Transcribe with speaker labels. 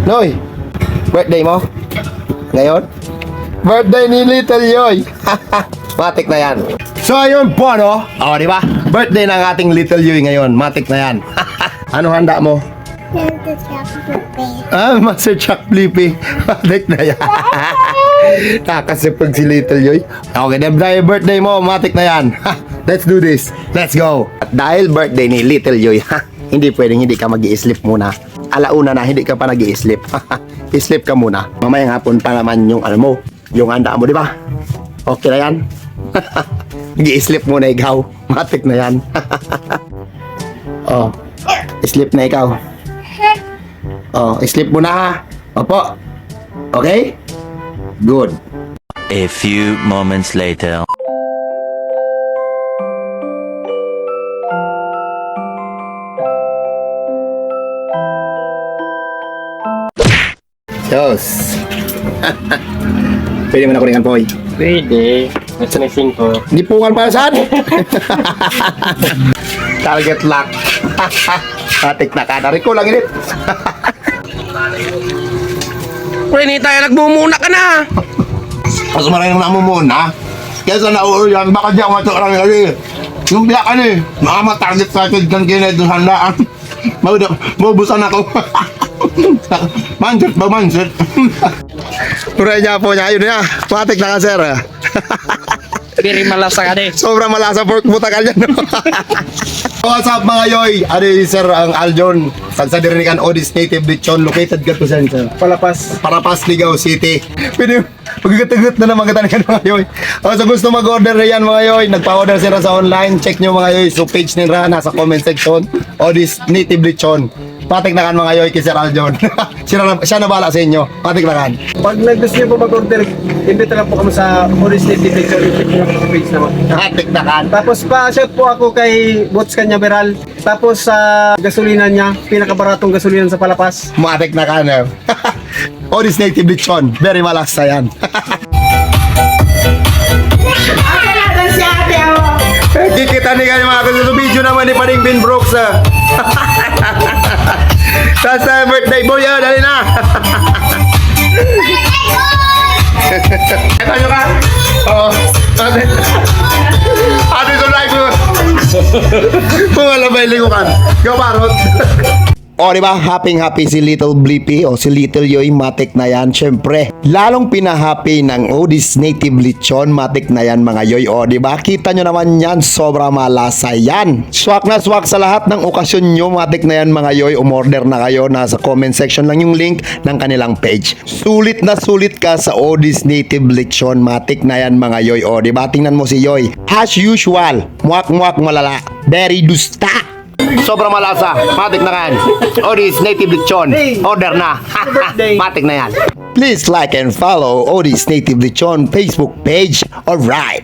Speaker 1: Noy, birthday mo? Ngayon? Birthday ni Little Yoy. Matik na yan. So ayun po ano? O di ba? Birthday ng ating Little Yoy ngayon. Matik na yan. Ano handa mo? Master Chuck Flippy. Matik na yan. Nakasipag si Little Yoy. Okay, dahil birthday mo, matik na yan. Let's do this. Let's go. At dahil birthday ni Little Yoy, hindi pwedeng hindi ka mag-i-sleep muna. Alauna na, hindi ka pa nag-i-sleep. I-sleep ka muna. Mamayang hapon pa naman yung ano mo, yung handa mo, di ba? Okay na yan? Nag-i-sleep muna ikaw. Matik na yan. Oh, sleep na ikaw. Oh, sleep muna ha. Opo. Okay? Good.
Speaker 2: A few moments later.
Speaker 1: Diyos. Pwede mo na kuningan, Poy.
Speaker 3: Pwede. Gusto na 5.
Speaker 1: Hindi po para saan? Target lock. Matik na ka. Nariko lang init.
Speaker 3: Pwede tayo nagmumuna ka na.
Speaker 1: Mas maraming namumuna. Kesa nauuyan, baka di ako matukarang kasi. Yung biyak ano eh. Mga target sa akin kan kinay doon handaan. Mabubusan ako. Mansit ba mansit? Turay niya po niya. Ayun na. Matik na ka, sir.
Speaker 3: Very malasa ka din.
Speaker 1: Sobrang malasa pork butakal yan. No? What's up mga yoy? Ano yung sir ang Aljon? Sa dirinikan Odis Native Lechon. Located ka po saan, sir? Parapas, Ligaw City. Pwede magagagot na naman katanikan mga yoy. So gusto mag-order na yan mga yoy. Nagpa-order sila sa online. Check nyo mga yoy. So page nila nasa comment section. Odis Native Lechon. Patik na kan mga yoy kay Sir Aljon. siya na bala sa inyo. Patik na kan.
Speaker 4: Pag gusto niyo po mag-order, invite lang po kami sa Odis Native Lechon. I-click nyo lang sa page naman.
Speaker 1: Patik na kan.
Speaker 4: Tapos pa-shout po ako kay Bots Canyaveral. Tapos sa gasolina niya, pinakabaratong gasolina sa Palapas.
Speaker 1: Matik na kan. Odis Native Lechon. Very malasa yan. Kikita ni kayo mga kasi video naman ni Paring Bin Brooks. Sa birthday boy, dali na. Ito nyo ka? Oo. Ate so like mo. Kung alam ba yung lingukan. Go parot. O diba, happy si Little Blippi o si Little Yoy, matik na yan. Siyempre, lalong pinahappy ng Odis Native Lechon, matik na yan mga yoy. O diba, kita nyo naman yan, sobra malasa yan. Swak na swak sa lahat ng okasyon nyo, matik na yan mga yoy. Umorder na kayo, nasa comment section lang yung link ng kanilang page. Sulit na sulit ka sa Odis Native Lechon, matik na yan mga yoy. O diba, tingnan mo si Yoy. As usual, muak malala, very dusta. Sobrang malasa. Matik na kan. Odis Native Lechon. Order na. Matik na yan. Please like and follow Odis Native Lechon Facebook page. Alright.